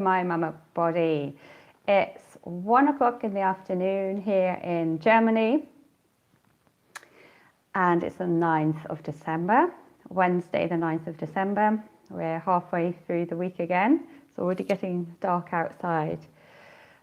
My mama body. It's 1 o'clock in the afternoon here in Germany, and it's the 9th of December, Wednesday the 9th of December. We're halfway through the week again. It's already getting dark outside.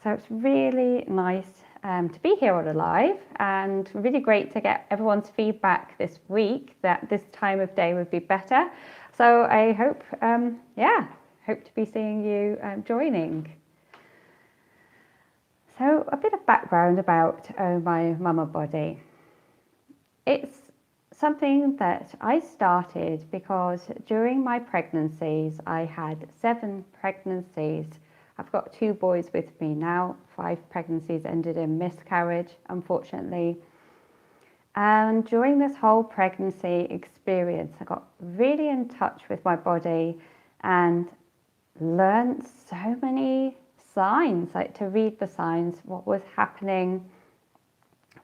So it's really nice to be here on a live, and really great to get everyone's feedback this week that this time of day would be better. So I hope, hope to be seeing you joining. So a bit of background about Oh My Mama Body. It's something that I started because during my pregnancies, I had 7 pregnancies. I've got 2 boys with me now. 5 pregnancies ended in miscarriage, unfortunately. And during this whole pregnancy experience, I got really in touch with my body and learned so many signs, like to read the signs, what was happening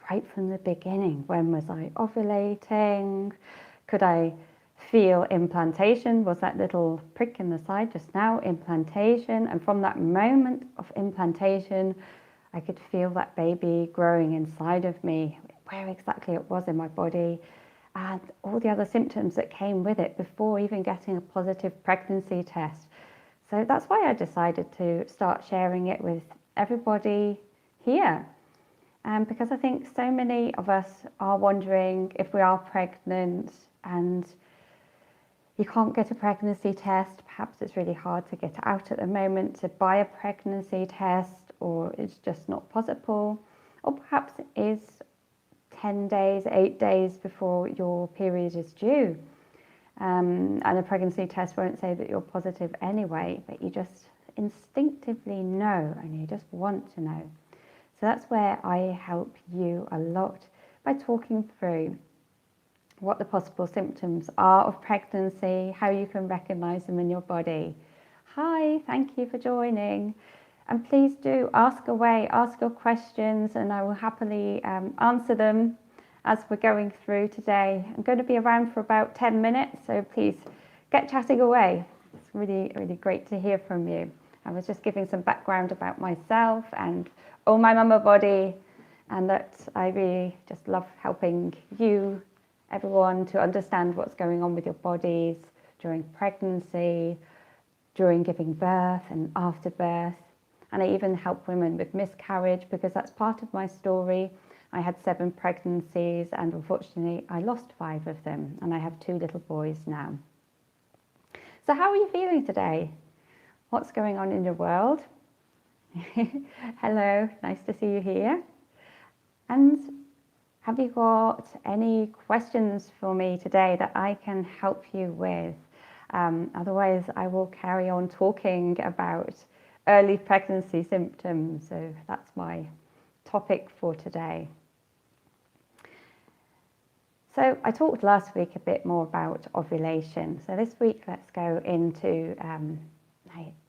right from the beginning. When was I ovulating? Could I feel implantation? Was that little prick in the side just now implantation? And from that moment of implantation, I could feel that baby growing inside of me, where exactly it was in my body, and all the other symptoms that came with it before even getting a positive pregnancy test. So that's why I decided to start sharing it with everybody here. Because I think so many of us are wondering if we are pregnant and you can't get a pregnancy test. Perhaps it's really hard to get out at the moment to buy a pregnancy test, or it's just not possible. Or perhaps it is 10 days, 8 days before your period is due. And a pregnancy test won't say that you're positive anyway, but you just instinctively know and you just want to know. So that's where I help you a lot by talking through what the possible symptoms are of pregnancy, how you can recognize them in your body. Hi, thank you for joining. And please do ask away, ask your questions, and I will happily answer them as we're going through today. I'm going to be around for about 10 minutes, so please get chatting away. It's really, really great to hear from you. I was just giving some background about myself and Oh My Mama Body, and that I really just love helping you, everyone, to understand what's going on with your bodies during pregnancy, during giving birth and after birth. And I even help women with miscarriage because that's part of my story. I had 7 pregnancies and unfortunately I lost 5 of them, and I have 2 little boys now. So how are you feeling today? What's going on in your world? Hello, nice to see you here. And have you got any questions for me today that I can help you with? Otherwise I will carry on talking about early pregnancy symptoms. So that's my topic for today. So I talked last week a bit more about ovulation. So this week let's go into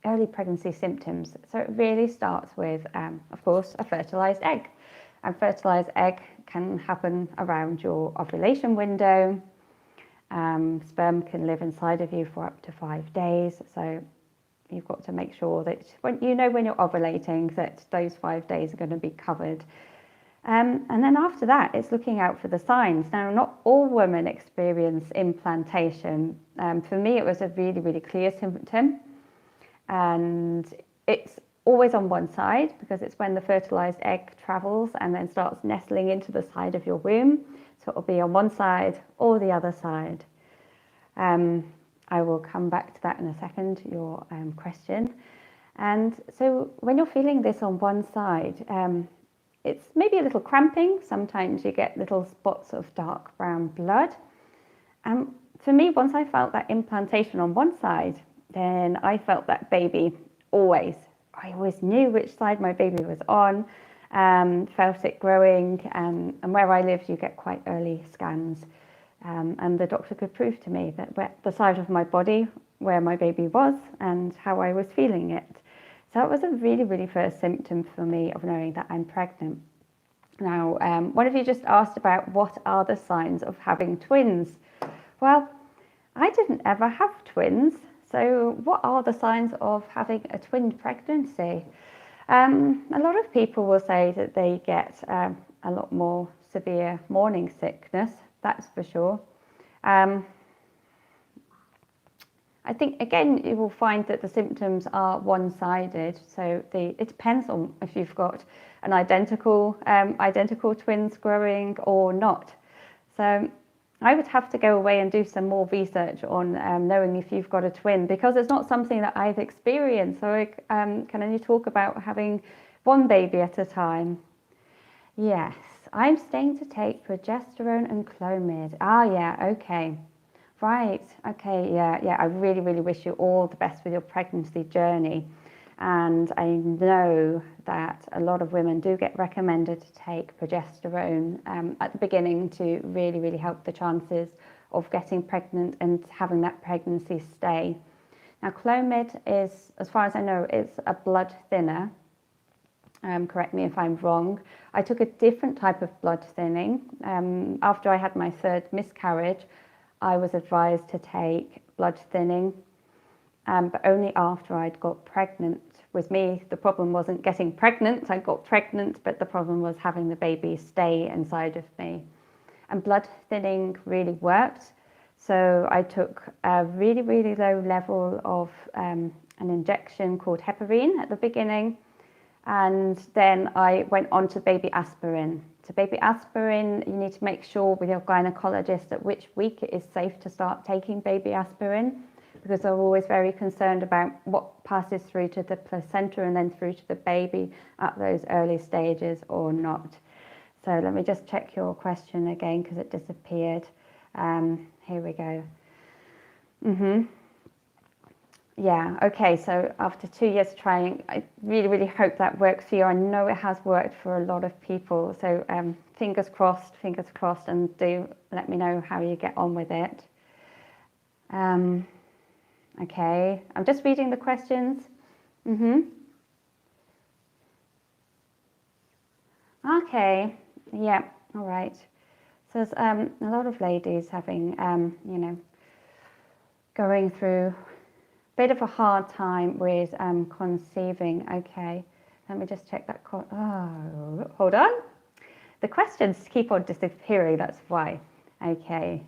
early pregnancy symptoms. So it really starts with, of course, a fertilized egg. And fertilized egg can happen around your ovulation window. Sperm can live inside of you for up to 5 days. So you've got to make sure that when you're ovulating, that those 5 days are going to be covered. And then after that, it's looking out for the signs. Now, not all women experience implantation. For me, it was a really, really clear symptom. And it's always on one side because it's when the fertilized egg travels and then starts nestling into the side of your womb. So it'll be on one side or the other side. I will come back to that in a second, your question. And so when you're feeling this on one side, it's maybe a little cramping. Sometimes you get little spots of dark brown blood. And for me, once I felt that implantation on one side, then I felt that baby always. I always knew which side my baby was on, felt it growing. And where I lived, you get quite early scans. And the doctor could prove to me that the side of my body where my baby was and how I was feeling it. So it was a really, really first symptom for me of knowing that I'm pregnant. Now, one of you just asked about what are the signs of having twins. Well, I didn't ever have twins, So what are the signs of having a twin pregnancy? A lot of people will say that they get a lot more severe morning sickness, that's for sure. I think, again, you will find that the symptoms are one-sided. So it depends on if you've got an identical twins growing or not. So I would have to go away and do some more research on knowing if you've got a twin, because it's not something that I've experienced. So I can only talk about having one baby at a time. Yes, I'm staying to take progesterone and Clomid. Ah, yeah, okay. Right, okay, yeah. I really, really wish you all the best with your pregnancy journey. And I know that a lot of women do get recommended to take progesterone at the beginning to really, really help the chances of getting pregnant and having that pregnancy stay. Now, Clomid is, as far as I know, it's a blood thinner. Correct me if I'm wrong. I took a different type of blood thinning. After I had my third miscarriage, I was advised to take blood thinning, but only after I'd got pregnant. With me, the problem wasn't getting pregnant. I got pregnant, but the problem was having the baby stay inside of me. And blood thinning really worked. So I took a really, really low level of an injection called heparin at the beginning. And then I went on to baby aspirin. So baby aspirin, you need to make sure with your gynecologist at which week it is safe to start taking baby aspirin, because they're always very concerned about what passes through to the placenta and then through to the baby at those early stages or not. So let me just check your question again because it disappeared. Here we go. Yeah, okay, so after 2 years trying, I really, really hope that works for you. I know it has worked for a lot of people. So fingers crossed, and do let me know how you get on with it. Okay, I'm just reading the questions. Okay, yeah, all right. So there's a lot of ladies having, going through bit of a hard time with conceiving. Okay, let me just check that. Oh, hold on. The questions keep on disappearing, that's why. Okay.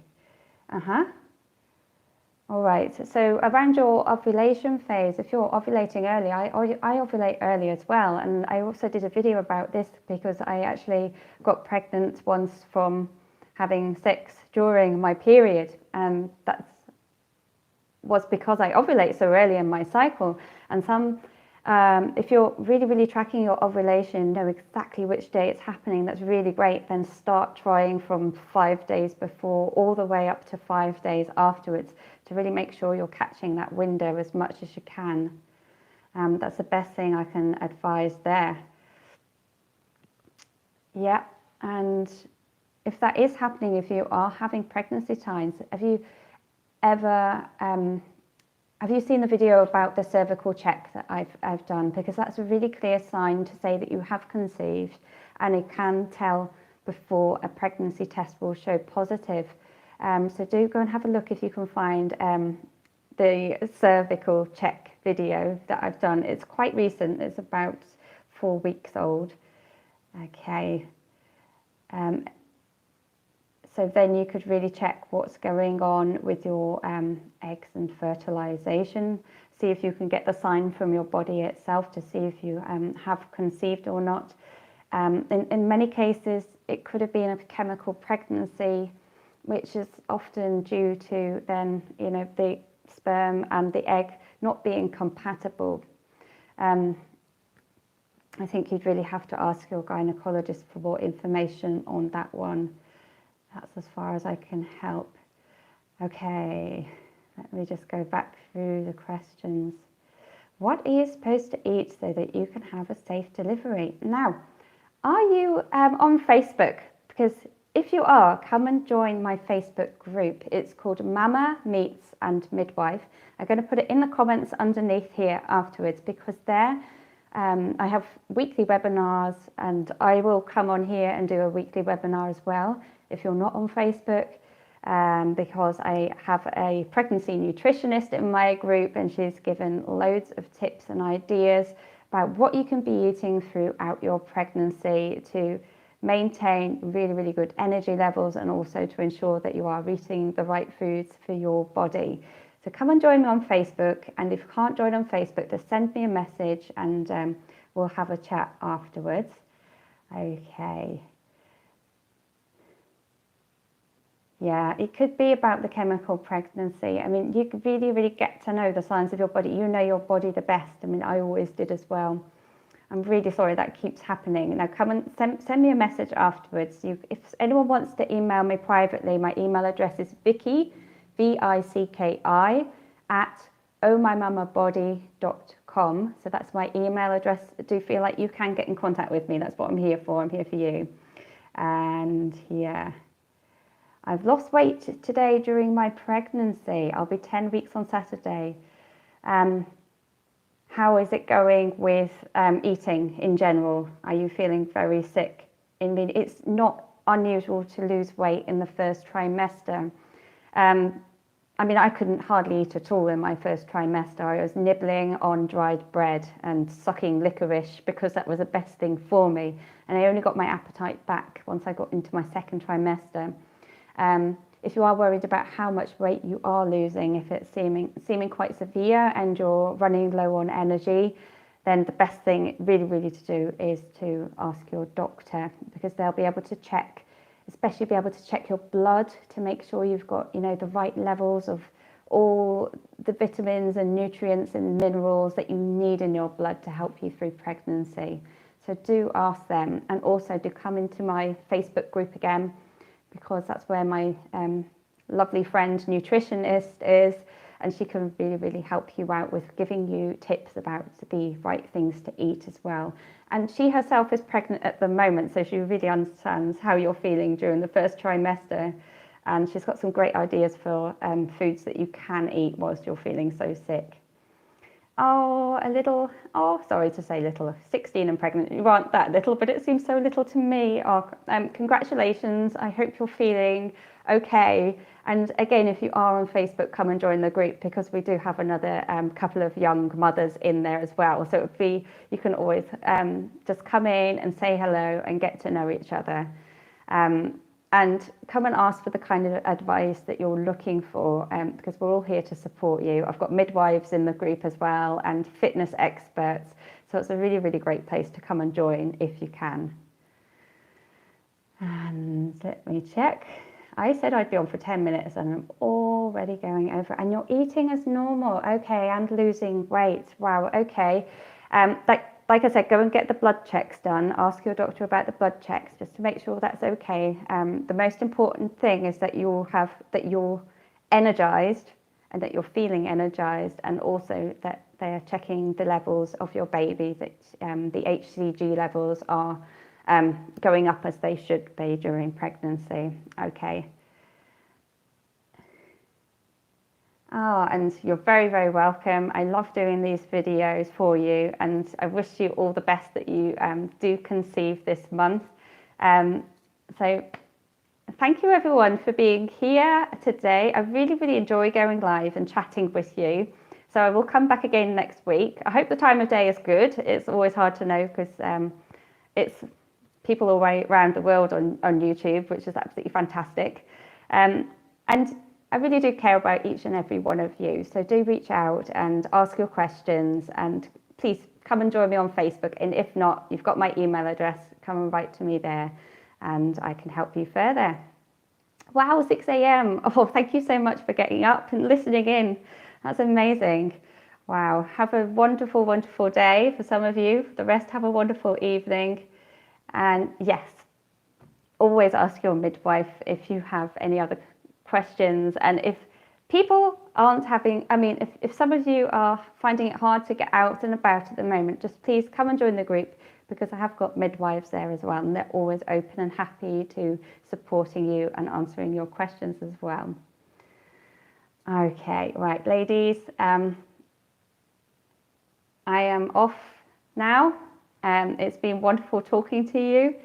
All right, so around your ovulation phase, if you're ovulating early, I ovulate early as well. And I also did a video about this because I actually got pregnant once from having sex during my period. And that's was because I ovulate so early in my cycle. And if you're really, really tracking your ovulation, know exactly which day it's happening, that's really great. Then start trying from 5 days before all the way up to 5 days afterwards to really make sure you're catching that window as much as you can. That's the best thing I can advise there. Yeah, and if that is happening, if you are having pregnancy signs, have you seen the video about the cervical check that I've done? Because that's a really clear sign to say that you have conceived, and it can tell before a pregnancy test will show positive. So do go and have a look if you can find the cervical check video that I've done. It's quite recent. It's about 4 weeks old. Okay. So then you could really check what's going on with your eggs and fertilization. See if you can get the sign from your body itself to see if you have conceived or not. In many cases, it could have been a chemical pregnancy, which is often due to then, the sperm and the egg not being compatible. I think you'd really have to ask your gynecologist for more information on that one. That's as far as I can help. Okay, let me just go back through the questions. What are you supposed to eat so that you can have a safe delivery? Now, are you on Facebook? Because if you are, come and join my Facebook group. It's called Mama Meets and Midwife. I'm going to put it in the comments underneath here afterwards, because there I have weekly webinars, and I will come on here and do a weekly webinar as well. If you're not on Facebook, because I have a pregnancy nutritionist in my group, and she's given loads of tips and ideas about what you can be eating throughout your pregnancy to maintain really, really good energy levels, and also to ensure that you are eating the right foods for your body. So come and join me on Facebook, and if you can't join on Facebook, just send me a message and we'll have a chat afterwards. Okay. Yeah, it could be about the chemical pregnancy. I mean, you could really, really get to know the signs of your body. You know your body the best. I mean, I always did as well. I'm really sorry that keeps happening. Now, come and send me a message afterwards. If anyone wants to email me privately, my email address is vicki, VICKI, at ohmymamabody.com. So that's my email address. I do feel like you can get in contact with me. That's what I'm here for. I'm here for you. And yeah. I've lost weight today during my pregnancy. I'll be 10 weeks on Saturday. How is it going with eating in general? Are you feeling very sick? I mean, it's not unusual to lose weight in the first trimester. I mean, I couldn't hardly eat at all in my first trimester. I was nibbling on dried bread and sucking licorice because that was the best thing for me. And I only got my appetite back once I got into my second trimester. If you are worried about how much weight you are losing, if it's seeming quite severe and you're running low on energy, then the best thing really to do is to ask your doctor, because they'll be able to check, especially be able to check your blood to make sure you've got, you know, the right levels of all the vitamins and nutrients and minerals that you need in your blood to help you through pregnancy. So do ask them, and also do come into my Facebook group again, because that's where my lovely friend nutritionist is, and she can really help you out with giving you tips about the right things to eat as well. And she herself is pregnant at the moment, so she really understands how you're feeling during the first trimester, and she's got some great ideas for foods that you can eat whilst you're feeling so sick. Sorry to say little, 16 and pregnant, you aren't that little, but it seems so little to me. Congratulations, I hope you're feeling okay. And again, if you are on Facebook, come and join the group, because we do have another couple of young mothers in there as well. So you can always just come in and say hello and get to know each other. And come and ask for the kind of advice that you're looking for, because we're all here to support you. I've got midwives in the group as well, and fitness experts. So it's a really great place to come and join if you can. And let me check. I said I'd be on for 10 minutes and I'm already going over. And you're eating as normal. Okay, and losing weight. Wow, okay. Like I said, go and get the blood checks done. Ask your doctor about the blood checks just to make sure that's okay. The most important thing is that you're energized and that you're feeling energized, and also that they're checking the levels of your baby, that the HCG levels are going up as they should be during pregnancy. Okay. And you're very welcome. I love doing these videos for you, and I wish you all the best that you do conceive this month. So thank you everyone for being here today. I really enjoy going live and chatting with you. So I will come back again next week. I hope the time of day is good. It's always hard to know, because it's people all around the world on YouTube, which is absolutely fantastic. And I really do care about each and every one of you. So do reach out and ask your questions, and please come and join me on Facebook. And if not, you've got my email address. Come and write to me there and I can help you further. Wow, 6 a.m. Oh, thank you so much for getting up and listening in. That's amazing. Wow, have a wonderful day for some of you. The rest have a wonderful evening. And yes, always ask your midwife if you have any other questions. And if people aren't having, if some of you are finding it hard to get out and about at the moment, just please come and join the group, because I have got midwives there as well, and they're always open and happy to supporting you and answering your questions as well. Okay, right, ladies, I am off now. It's been wonderful talking to you.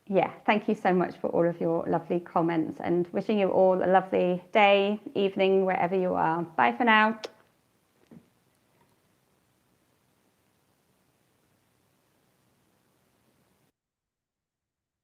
yeah, thank you so much for all of your lovely comments, and wishing you all a lovely day, evening, wherever you are. Bye for now.